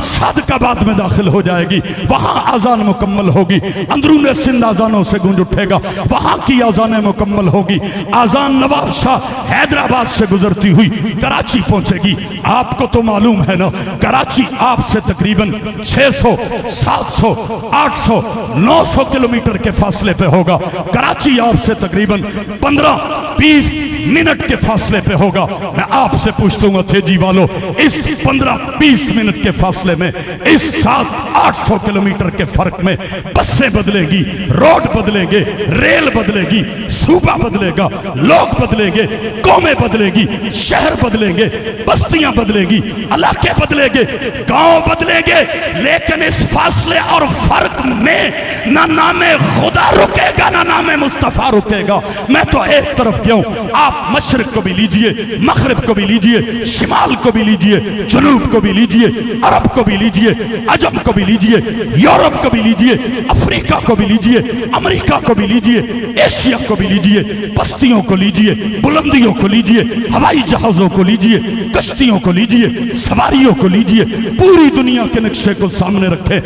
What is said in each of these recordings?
صادقآباد میں داخل ہو جائے گی، وہاں آذان مکمل ہوگی، اندرون سندھ آذانوں سے گونج اٹھے گا، وہاں کی آذانیں مکمل ہوگی، آذان نواب شاہ حیدرآباد سے گزرتی ہوئی کراچی پہنچے گی۔ آپ کو تو معلوم ہے نا، کراچی آپ سے تقریباً 600 700 800 900 کلومیٹر کے فاصلے پہ ہوگا۔ کراچی آپ سے تقریباً 15-20 منٹ کے فاصلے پہ ہوگا۔ میں آپ سے پوچھتا ہوں اتھیجی والوں، اس 15-20 منٹ کے فاصلے میں، اس 700-800 کلومیٹر کے فرق میں بسیں بدلیں گی، روڈ بدلیں گے، ریل بدلے گی، صوبہ بدلے گا، لوگ بدلیں گے، قومیں بدلیں گی، شہر بدلیں گے، بستیاں بدلیں گی، علاقے بدلیں گے، گاؤں بدلیں گے، لیکن اس فاصلے اور فرق میں نہ نام خدا رکے گا نہ نام مصطفیٰ رکے گا۔ میں تو ایک طرف گیا ہوں، آپ مشرق کو بھی لیجئے، مغرب کو بھی لیجئے، شمال کو بھی لیجئے، جنوب کو بھی لیجئے، عرب کو بھی لیجئے، عجم کو بھی لیجئے، یورپ کو بھی لیجئے، افریقہ کو بھی لیجئے، امریکہ کو بھی لیجئے، ایشیا کو بھی لیجئے، بستیوں کو لیجئے، بلندیوں کو لیجئے، ہوائی جہازوں کو لیجئے، کشتیوں کو لیجئے، سواریوں کو لیجئے، پوری دنیا کے نقشے کو سامنے رکھے۔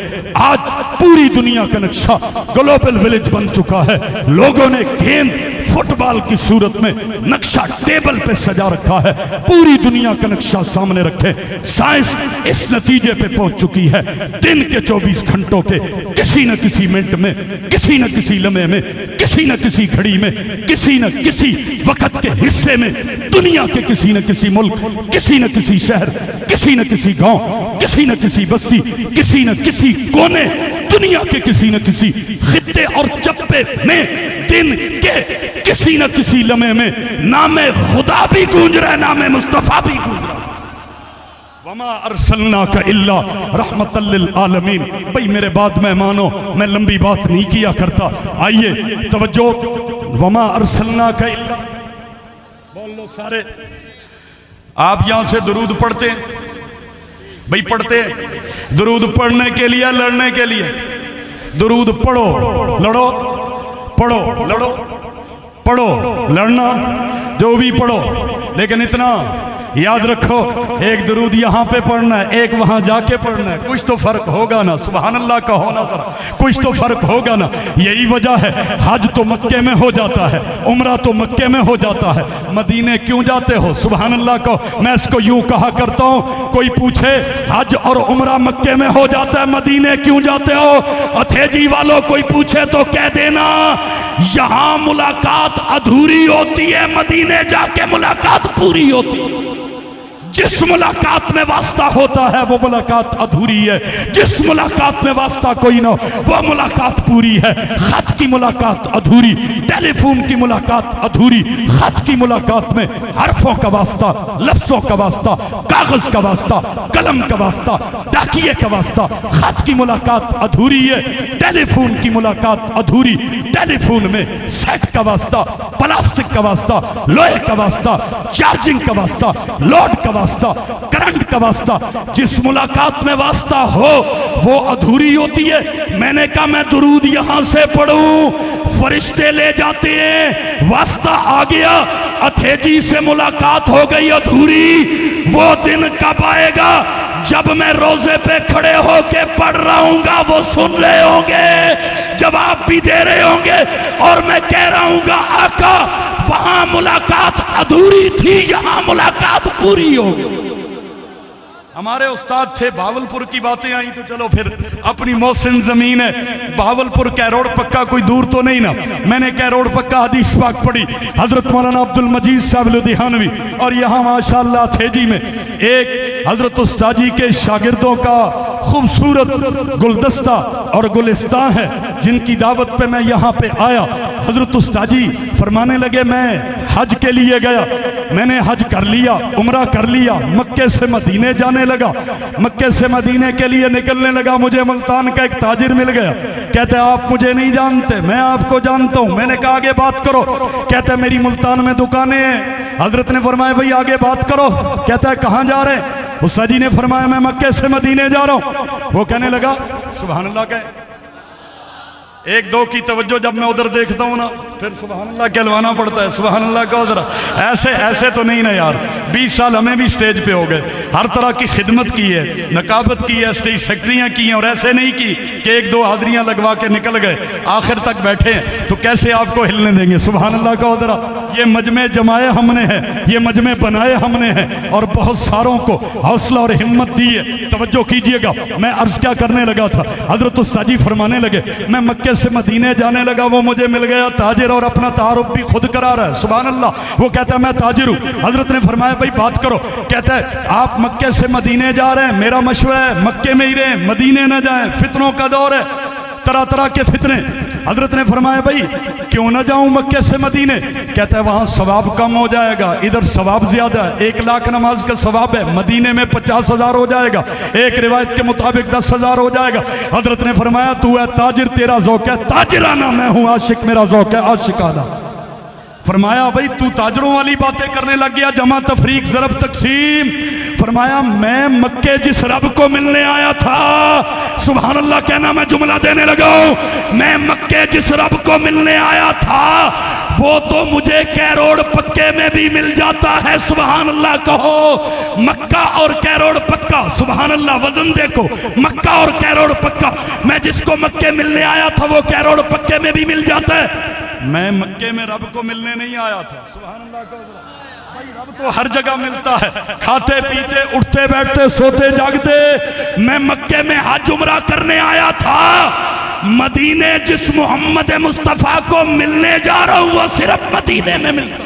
آج پوری دنیا کا نقشہ گلوبل ویلیج بن چکا ہے۔ لوگوں نے گیند فٹ بال کی صورت میں نقشہ ٹیبل پہ سجا رکھا ہے۔ پوری دنیا کا نقشہ سامنے رکھے۔ سائنس اس نتیجے پہ پہنچ چکی ہے، دن کے 24 گھنٹوں کے کسی نہ کسی منٹ میں، کسی نہ کسی لمحے میں، کسی نہ کسی گھڑی میں، کسی نہ کسی وقت کے حصے میں، دنیا کے کسی نہ کسی ملک، کسی نہ کسی شہر، کسی نہ کسی گاؤں، کسی نہ کسی بستی، کسی نہ کسی کونے، دنیا کے کسی نہ کسی خطے اور چپے میں، دن کے کسی نہ کسی لمحے میں نام خدا بھی گونج رہا ہے، نام مصطفیٰ بھی گونج رہا ہے۔ وَمَا أَرْسَلْنَاكَ إِلَّا رَحْمَةً لِّلْعَالَمِينَ۔ بھئی میرے بعد مہمانوں، میں لمبی بات نہیں کیا کرتا، آئیے توجہ۔ وَمَا أَرْسَلْنَاكَ إِلَّا، بول لو سارے، آپ یہاں سے درود پڑھتے ہیں؟ بھئی پڑھتے ہیں؟ درود پڑھنے کے لیے، لڑنے کے لیے؟ درود پڑھو، لڑو، پڑھو، لڑو، پڑھو، لڑنا، جو بھی پڑھو، لیکن اتنا یاد رکھو، ایک درود یہاں پہ پڑھنا ہے، ایک وہاں جا کے پڑھنا ہے، کچھ تو فرق ہوگا نا، سبحان اللہ کا ہونا ذرا، کچھ تو فرق ہوگا نا۔ یہی وجہ ہے حج تو مکے میں ہو جاتا ہے، عمرہ تو مکے میں ہو جاتا ہے، مدینے کیوں جاتے ہو؟ سبحان اللہ کو میں اس کو یوں کہا کرتا ہوں، کوئی پوچھے حج اور عمرہ مکے میں ہو جاتا ہے، مدینے کیوں جاتے ہو؟ اتھیجی والوں کوئی پوچھے تو کہہ دینا یہاں ملاقات ادھوری ہوتی ہے، مدینے جا کے ملاقات پوری ہوتی ہے۔ جس ملاقات میں واسطہ ہوتا ہے وہ ملاقات ادھوری ہے، جس ملاقات میں واسطہ کوئی نہ وہ ملاقات پوری ہے۔ خط کی ملاقات ادھوری، ٹیلی فون کی ملاقات ادھوری، خط کی ملاقات میں حرفوں کا واسطہ، لفظوں کا واسطہ، کاغذ کا واسطہ، قلم کا واسطہ، ڈاکیے کا واسطہ، خط کی ملاقات ادھوری ہے۔ ٹیلی فون کی ملاقات ادھوری، ٹیلی فون میں سیٹ کا واسطہ، پلاسٹک کا واسطہ، لوہے کا واسطہ، چارجنگ کا واسطہ، لوڈ کا واسطہ، کرنٹ کا واسطہ، جس ملاقات میں واسطہ ہو وہ ادھوری ہوتی ہے۔ میں نے کہا میں درود یہاں سے پڑھوں، فرشتے لے جاتے ہیں، واسطہ آ گیا، اتھیجی سے ملاقات ہو گئی ادھوری۔ وہ دن کب آئے گا جب میں روزے پہ کھڑے ہو کے پڑھ رہا ہوں گا، وہ سن رہے ہوں گے، جواب بھی دے رہے ہوں گے، اور میں کہہ رہا ہوں گا آقا وہاں ملاقات ادھوری تھی، یہاں ملاقات پوری ہو گئی۔ ہمارے استاد تھے، بہاولپور کی باتیں آئیں تو چلو پھر اپنی محسن زمین ہے، بہاولپور کیروڑ پکا کوئی دور تو نہیں نا۔ میں نے کیروڑ پکا حدیث پاک پڑھی، حضرت مولانا عبدالمجید صاحب لدھیانوی، اور یہاں ماشاءاللہ تھیجی میں ایک حضرت استاد جی کے شاگردوں کا خوبصورت گلدستہ اور گلستان ہے، جن کی دعوت پہ میں یہاں پہ آیا۔ حضرت استاد جی فرمانے لگے میں حج کے لیے گیا، میں نے حج کر لیا، عمرہ کر لیا، مکے سے مدینے جانے لگا، مکے سے مدینے کے لیے نکلنے لگا، مجھے ملتان کا ایک تاجر مل گیا، کہتے آپ مجھے نہیں جانتے، میں آپ کو جانتا ہوں۔ میں نے کہا آگے بات کرو، کہتے میری ملتان میں دکانیں ہیں۔ حضرت نے فرمایا بھئی آگے بات کرو، کہتا ہے کہاں جا رہے ہیں؟ استاد جی نے فرمایا میں مکے سے مدینے جا رہا ہوں۔ وہ کہنے لگا سبحان اللہ، کہ ایک دو کی توجہ جب میں ادھر دیکھتا ہوں نا پھر سبحان اللہ کہلوانا پڑتا ہے. سبحان اللہ کہو ذرا. ایسے تو نہیں نا یار. 20 سال ہمیں بھی سٹیج پہ ہو گئے, ہر طرح کی خدمت کی ہے, نقابت کی ہے, سٹیج سیکٹریاں کی ہیں, اور ایسے نہیں کی کہ 1-2 حاضریاں لگوا کے نکل گئے, آخر تک بیٹھے ہیں. تو کیسے آپ کو ہلنے دیں گے؟ سبحان اللہ کہو ذرا. یہ مجمع جمائے ہم نے ہیں, یہ مجمع بنائے ہم نے ہیں, اور بہت ساروں کو حوصلہ اور ہمت دی ہے. توجہ کیجئے گا, میں عرض کیا کرنے لگا تھا, حضرت استاد جی فرمانے لگے میں مکے سے مدینے جانے لگا, وہ مجھے مل گیا تاجر, اور اپنا تعارف بھی خود کرا رہا ہے. سبحان اللہ. وہ کہتا ہے میں تاجر ہوں. حضرت نے فرمایا بھائی بات کرو. کہتا ہے آپ مکے سے مدینے جا رہے ہیں, میرا مشورہ ہے مکے میں ہی رہیں, مدینے نہ جائیں, فتنوں کا دور ہے, طرح طرح کے فتنے. حضرت نے فرمایا بھائی کیوں نہ جاؤں مکے سے مدینے؟ کہتا ہے وہاں ثواب کم ہو جائے گا, ادھر ثواب زیادہ ہے. 1 لاکھ نماز کا ثواب ہے, مدینے میں 50,000 ہو جائے گا, ایک روایت کے مطابق 10,000 ہو جائے گا. حضرت نے فرمایا تو ہے تاجر, تیرا ذوق ہے تاجرانہ, میں ہوں عاشق, میرا ذوق ہے عاشقانہ. فرمایا بھائی تو تاجروں والی باتیں کرنے لگ گیا, جمع تفریق ضرب تقسیم. فرمایا میں مکے جس رب کو ملنے آیا تھا, سبحان اللہ کہنا, میں جملہ دینے لگا ہوں, میں مکے جس رب کو ملنے آیا تھا وہ تو مجھے کیروڑ پکے میں بھی مل جاتا ہے. سبحان اللہ کہو. مکہ اور کیروڑ پکا, سبحان اللہ, وزن دیکھو, مکہ اور کیروڑ پکا. میں جس کو مکے ملنے آیا تھا وہ کیروڑ پکے میں بھی مل جاتا ہے. میں مکے میں رب کو ملنے نہیں آیا تھا. سبحان اللہ کہو ذرا. بھائی رب تو ہر جگہ ملتا ہے, کھاتے پیتے, اٹھتے بیٹھتے, سوتے جاگتے. میں مکے میں حج عمرہ کرنے آیا تھا, مدینے جس محمد مصطفیٰ کو ملنے جا رہا ہوں وہ صرف مدینے میں ملتا.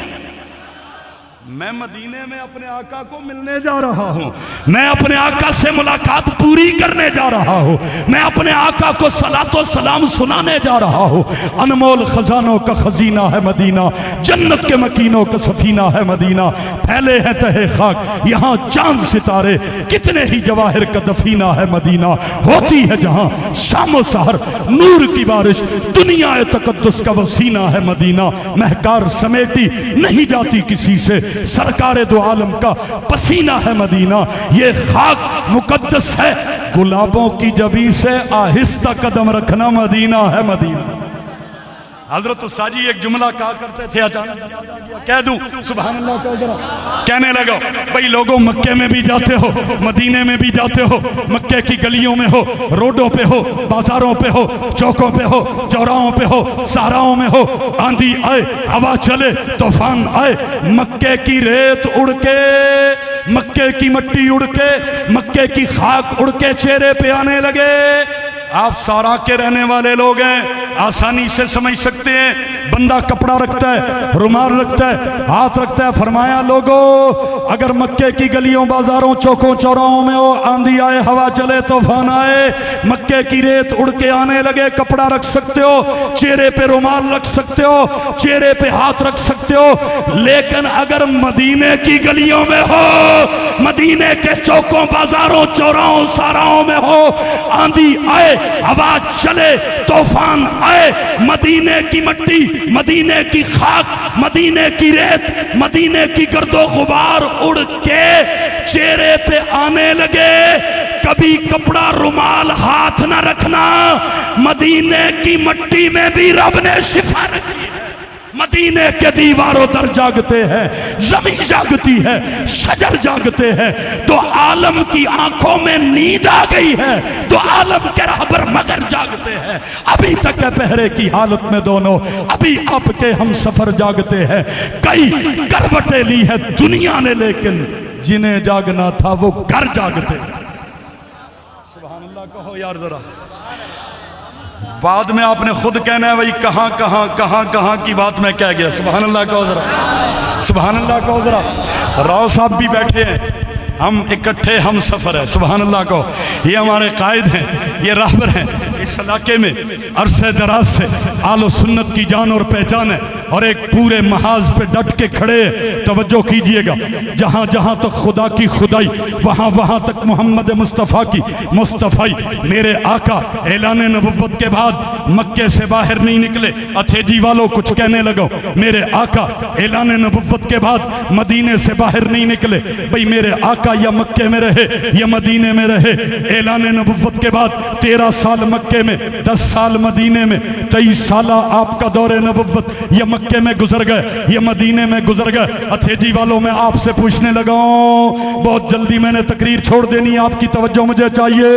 میں مدینے میں اپنے آقا کو ملنے جا رہا ہوں, میں اپنے آقا سے ملاقات پوری کرنے جا رہا ہوں, میں اپنے آقا کو صلاۃ و سلام سنانے جا رہا ہوں. انمول خزانوں کا خزینہ ہے مدینہ, جنت کے مکینوں کا سفینہ ہے مدینہ. پھیلے ہیں تہے خاک یہاں چاند ستارے, کتنے ہی جواہر کا دفینہ ہے مدینہ. ہوتی ہے جہاں شام و سحر نور کی بارش, دنیا تقدس کا وسینہ ہے مدینہ. مہکار سمیٹی نہیں جاتی کسی سے, سرکار دو عالم کا پسینہ ہے مدینہ. یہ خاک مقدس ہے, گلابوں کی جبی سے آہستہ قدم رکھنا مدینہ ہے مدینہ. حضرت استاد جی ایک جملہ کہا کرتے تھے, اچانک کہہ دوں, سبحان اللہ کہو ذرا. کہنے لگا بھئی لوگوں مکے میں بھی جاتے ہو, مدینے میں بھی جاتے ہو, مکے کی گلیوں میں ہو, روڈوں پہ ہو, بازاروں پہ ہو, چوکوں پہ ہو, چوراہوں پہ ہو, صحراؤں میں ہو, آندھی آئے, ہوا چلے, طوفان آئے, مکے کی ریت اڑ کے, مکے کی مٹی اڑ کے, مکے کی خاک اڑ کے چہرے پہ آنے لگے. آپ سارا کے رہنے والے لوگ ہیں, آسانی سے سمجھ سکتے ہیں. بندہ کپڑا رکھتا ہے, رومال رکھتا ہے, ہاتھ رکھتا ہے. فرمایا لوگو اگر مکے کی گلیوں, بازاروں, چوکوں, چوراہوں میں ہو, آندھی آئے, ہوا چلے, طوفان آئے, مکے کی ریت اڑ کے آنے لگے, کپڑا رکھ سکتے ہو, چہرے پہ رومال رکھ سکتے ہو, چہرے پہ ہاتھ رکھ سکتے ہو. لیکن اگر مدینے کی گلیوں میں ہو, مدینے کے چوکوں, بازاروں, چوراہوں, ساراؤں میں ہو, آندھی آئے, ہوا چلے, طوفان آئے, مدینے کی مٹی, مدینے کی خاک, مدینے کی ریت, مدینے کی گرد و غبار اڑ کے چہرے پہ آنے لگے, کبھی کپڑا رومال ہاتھ نہ رکھنا. مدینے کی مٹی میں بھی رب نے شفا رکھی ہے. مدینے کے دیواروں در جاگتے ہیں, زمین جاگتی ہے, شجر جاگتے ہیں. تو عالم کی آنکھوں میں نیند آ گئی ہے, تو عالم کے رہبر مگر جاگتے ہیں. ابھی تک ہے پہرے کی حالت میں دونوں, ابھی آپ کے ہم سفر جاگتے ہیں. کئی کروٹیں لی ہے دنیا نے, لیکن جنہیں جاگنا تھا وہ گھر جاگتے. سبحان اللہ کہو یار ذرا. بعد میں آپ نے خود کہنا ہے بھئی کہاں کہاں کہاں کہاں کی بات میں کہہ گیا. سبحان اللہ کہو ذرا, سبحان اللہ کہو ذرا. راؤ صاحب بھی بیٹھے ہیں, ہم اکٹھے ہم سفر ہے. سبحان اللہ کہو. یہ ہمارے قائد ہیں, یہ راہبر ہیں. اس علاقے میں عرصہ دراز سے آل و سنت کی جان اور پہچان ہے, اور ایک پورے محاذ پہ ڈٹ کے کھڑے. توجہ کیجئے گا, جہاں جہاں تک خدا کی خدائی, وہاں وہاں تک محمد مصطفیٰ کی مصطفیٰ. میرے آقا اعلان نبوت کے بعد مکے سے باہر نہیں نکلے. اتھیجی والوں کچھ کہنے لگو. میرے آقا اعلان نبوت کے بعد مدینے سے باہر نہیں نکلے. بھئی میرے آقا آقا یا مکے میں رہے یا مدینے میں رہے، اعلان نبوت کے بعد 13 سال مکے میں، 10 سال مدینے میں، 23 سالہ آپ کا دور نبوت یا مکے میں گزر گئے یا مدینے میں گزر گئے۔ اتھیجی والوں میں آپ سے پوچھنے لگا ہوں، بہت جلدی میں نے تقریر چھوڑ دینی، آپ کی توجہ مجھے چاہیے۔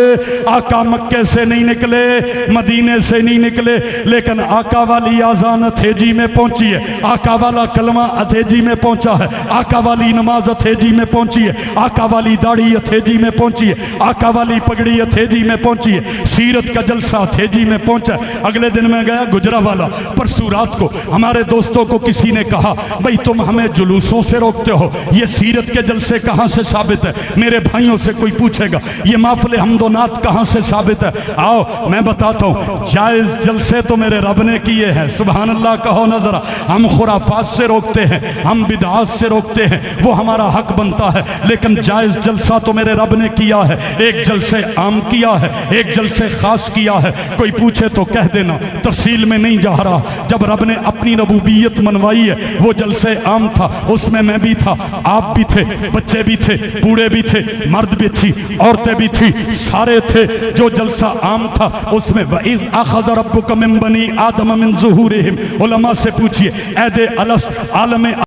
آقا مکے سے نہیں نکلے، مدینے سے نہیں نکلے، لیکن آقا والی آذان اتھیجی میں پہنچی ہے، آقا والا کلمہ اتھیجی میں پہنچا ہے، آقا والی نماز اتھیجی میں پہنچی ہے، آقا والی داڑھی اتھیجی میں پہنچی ہے، آقا والی پگڑی اتھیجی میں پہنچی ہے، سیرت کا جلسہ اتھیجی میں پہنچا ہے۔ اگلے دن میں گیا گجرانوالہ، پرسوں رات کو ہمارے دوستوں کو کسی نے کہا بھئی تم ہمیں جلوسوں سے روکتے ہو، یہ سیرت کے جلسے کہاں سے ثابت ہے؟ میرے بھائیوں سے کوئی پوچھے گا یہ محفل حمد و نعت کہاں سے ثابت ہے؟ آؤ میں بتاتا ہوں، جائز جلسے تو میرے رب نے کیے ہیں، سبحان اللہ کہو نہ ذرا۔ ہم خرافات سے روکتے ہیں، ہم بدعات سے روکتے ہیں، وہ ہمارا حق بنتا ہے، لیکن جائز جلسہ تو میرے رب نے کیا ہے۔ ایک جلسے عام کیا ہے، ایک جلسے خاص کیا ہے، کوئی پوچھے تو کہہ دینا، تفصیل میں نہیں جا رہا۔ جب رب نے اپنی ربوبیت منوائی ہے، وہ جلسے عام تھا، اس میں میں بھی تھا، آپ بھی تھے، بچے بھی تھے، بوڑھے بھی تھے، مرد بھی تھی، عورتیں بھی تھی، سارے تھے۔ جو جلسہ عام تھا اس میں وَإِذْ أَخَذَ رَبُّكَ مِن بَنِي آدَمَ مِن ظُهُورِهِمْ، علماء سے پوچھئے عید الست عالم